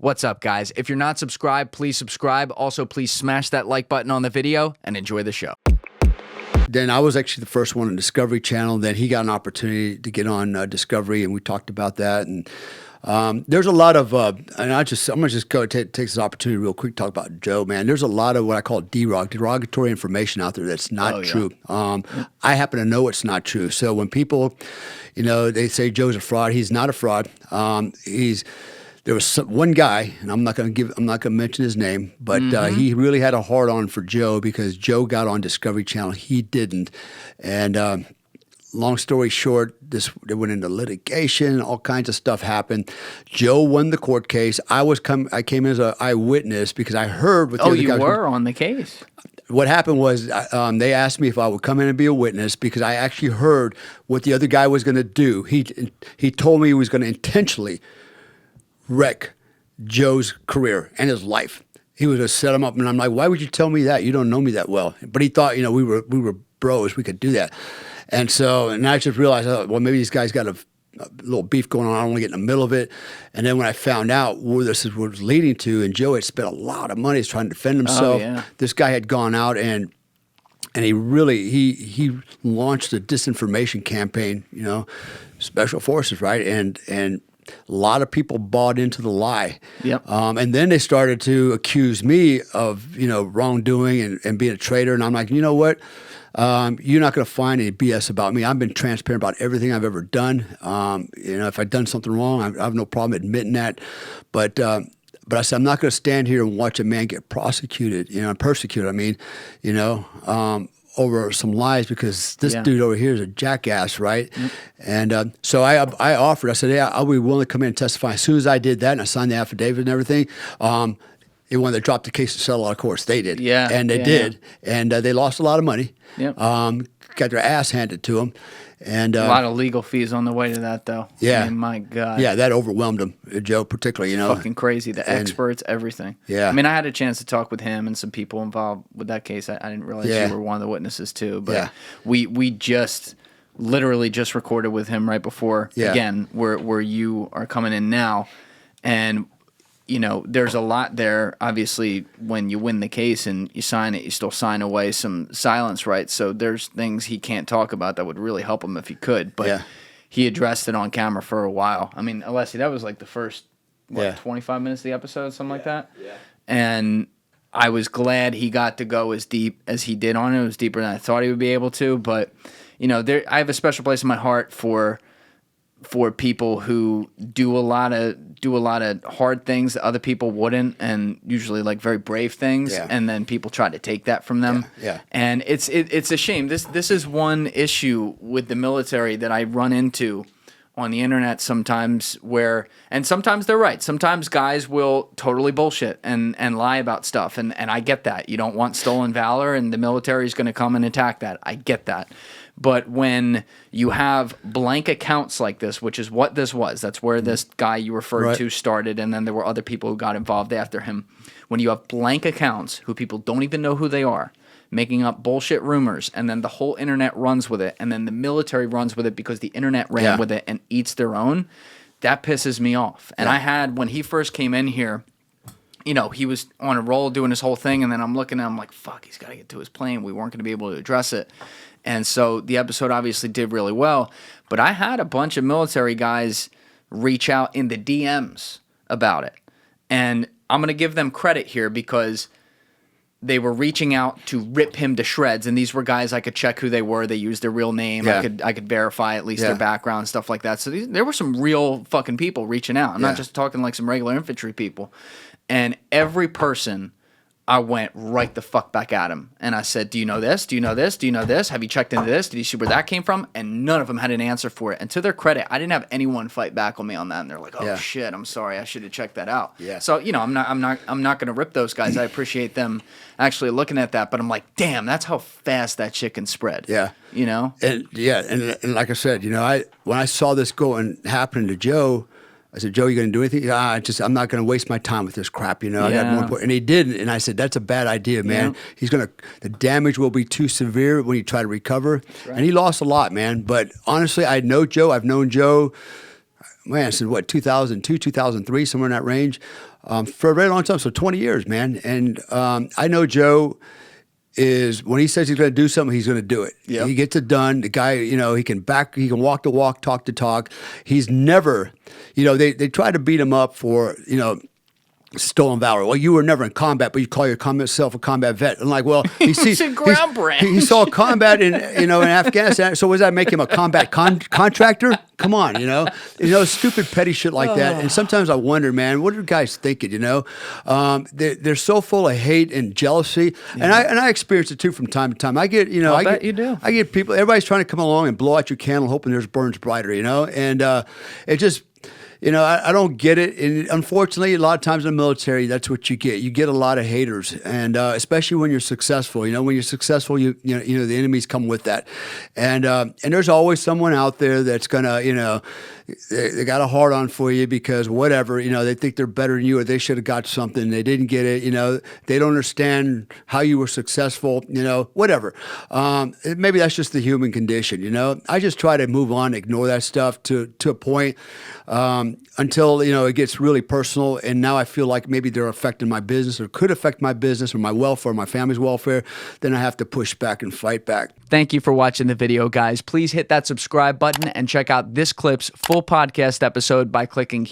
What's up, guys? If you're not subscribed, please subscribe. Also, please smash that like button on the video and enjoy the show. Then I was actually the first one on Discovery Channel. Then he got an opportunity to get on Discovery, and we talked about that. And there's a lot of, and I'm gonna just go take this opportunity real quick to talk about Joe, man. There's a lot of what I call derogatory information out there that's not true. I happen to know it's not true. So when people, they say Joe's a fraud, he's not a fraud. There was one guy, and I'm not going to mention his name, but he really had a hard on for Joe because Joe got on Discovery Channel, he didn't, and long story short, they went into litigation, all kinds of stuff happened. Joe won the court case. I came in as an eyewitness because I heard what the other guys were on the case. What happened was they asked me if I would come in and be a witness because I actually heard what the other guy was going to do. He told me he was going to intentionally wreck Joe's career and his life. He was going to set him up, and I'm like, why would you tell me that? You don't know me that well. But he thought, we were bros, we could do that. And I just realized, well, maybe these guys got a little beef going on. I don't want to get in the middle of it. And then when I found out where this was leading to, and Joe had spent a lot of money trying to defend himself. This guy had gone out and he really he launched a disinformation campaign. Special forces, right? And a lot of people bought into the lie. Yep. And then they started to accuse me of, wrongdoing and being a traitor. And I'm like, you know what? You're not going to find any BS about me. I've been transparent about everything I've ever done. If I've done something wrong, I have no problem admitting that. But I said, I'm not going to stand here and watch a man get prosecuted, persecuted. I mean, over some lies because this dude over here is a jackass, right? And so I offered. I said, "Yeah, I'll be willing to come in and testify." As soon as I did that and I signed the affidavit and everything, they wanted to drop the case and settle out of course. They did, and they did, and they lost a lot of money. Got their ass handed to them. And a lot of legal fees on the way to that, though. Yeah. I mean, my God. Yeah, that overwhelmed him, Joe, particularly, Fucking crazy. The experts, everything. Yeah. I mean, I had a chance to talk with him and some people involved with that case. I didn't realize you were one of the witnesses, too. But we literally just recorded with him right before, again, where you are coming in now. And there's a lot there. Obviously, when you win the case and you sign it, you still sign away some silence rights. So there's things he can't talk about that would really help him if he could. But he addressed it on camera for a while. I mean, Alessi, that was like the first 25 minutes of the episode, something like that. Yeah. And I was glad he got to go as deep as he did on it. It was deeper than I thought he would be able to. But I have a special place in my heart for people who do a lot of hard things that other people wouldn't, and usually like very brave things, and then people try to take that from them. And it's a shame. This is one issue with the military that I run into on the internet sometimes and sometimes they're right. Sometimes guys will totally bullshit and lie about stuff, and I get that. You don't want stolen valor, and the military is going to come and attack that. I get that. But when you have blank accounts like this, which is what this was, that's where this guy you referred to started, and then there were other people who got involved after him. When you have blank accounts who people don't even know who they are, making up bullshit rumors, and then the whole internet runs with it, and then the military runs with it because the internet ran with it and eats their own, that pisses me off. And I had, when he first came in here, he was on a roll doing his whole thing, and then I'm looking at him like, fuck, he's got to get to his plane. We weren't going to be able to address it. And so the episode obviously did really well. But I had a bunch of military guys reach out in the DMs about it. And I'm going to give them credit here because they were reaching out to rip him to shreds. And these were guys I could check who they were. They used their real name. I could verify at least their background and stuff like that. So there were some real fucking people reaching out. I'm not just talking like some regular infantry people. And every person, I went right the fuck back at him. And I said, do you know this? Do you know this? Do you know this? Have you checked into this? Did you see where that came from? And none of them had an answer for it. And to their credit, I didn't have anyone fight back on me on that. And they're like, oh shit, I'm sorry. I should have checked that out. Yeah. So, I'm not going to rip those guys. I appreciate them actually looking at that. But I'm like, damn, that's how fast that shit can spread. Yeah. And like I said, when I saw this go and happen to Joe, I said, Joe, you going to do anything? I'm not going to waste my time with this crap, I got more important. And he didn't. And I said, that's a bad idea, man. The damage will be too severe when you try to recover. Right. And he lost a lot, man. But honestly, I know Joe. I've known Joe, man, since 2002, 2003, somewhere in that range. for a very long time. So 20 years, man. And I know Joe is, when he says he's going to do something, he's going to do it. Yep. He gets it done. The guy, he can walk the walk, talk the talk. He's never, they try to beat him up for, stolen valor. Well, you were never in combat, but you call yourself a combat vet. I'm like, well, he saw combat in Afghanistan. So does that make him a combat contractor? Come on, stupid petty shit like that. And sometimes I wonder, man, what are guys thinking? They're so full of hate and jealousy, and I experience it too from time to time. I get, I bet you do. I get people. Everybody's trying to come along and blow out your candle, hoping theirs burns brighter. And it just. I don't get it. And unfortunately, a lot of times in the military, that's what you get. You get a lot of haters, and especially when you're successful. When you're successful, the enemies come with that. And there's always someone out there that's gonna, they got a hard on for you because whatever, they think they're better than you, or they should have got something, they didn't get it. They don't understand how you were successful. Whatever. Maybe that's just the human condition. I just try to move on, ignore that stuff to a point. Until it gets really personal, and now I feel like maybe they're affecting my business or could affect my business or my welfare, my family's welfare, then I have to push back and fight back. Thank you for watching the video, guys. Please hit that subscribe button and check out this clip's full podcast episode by clicking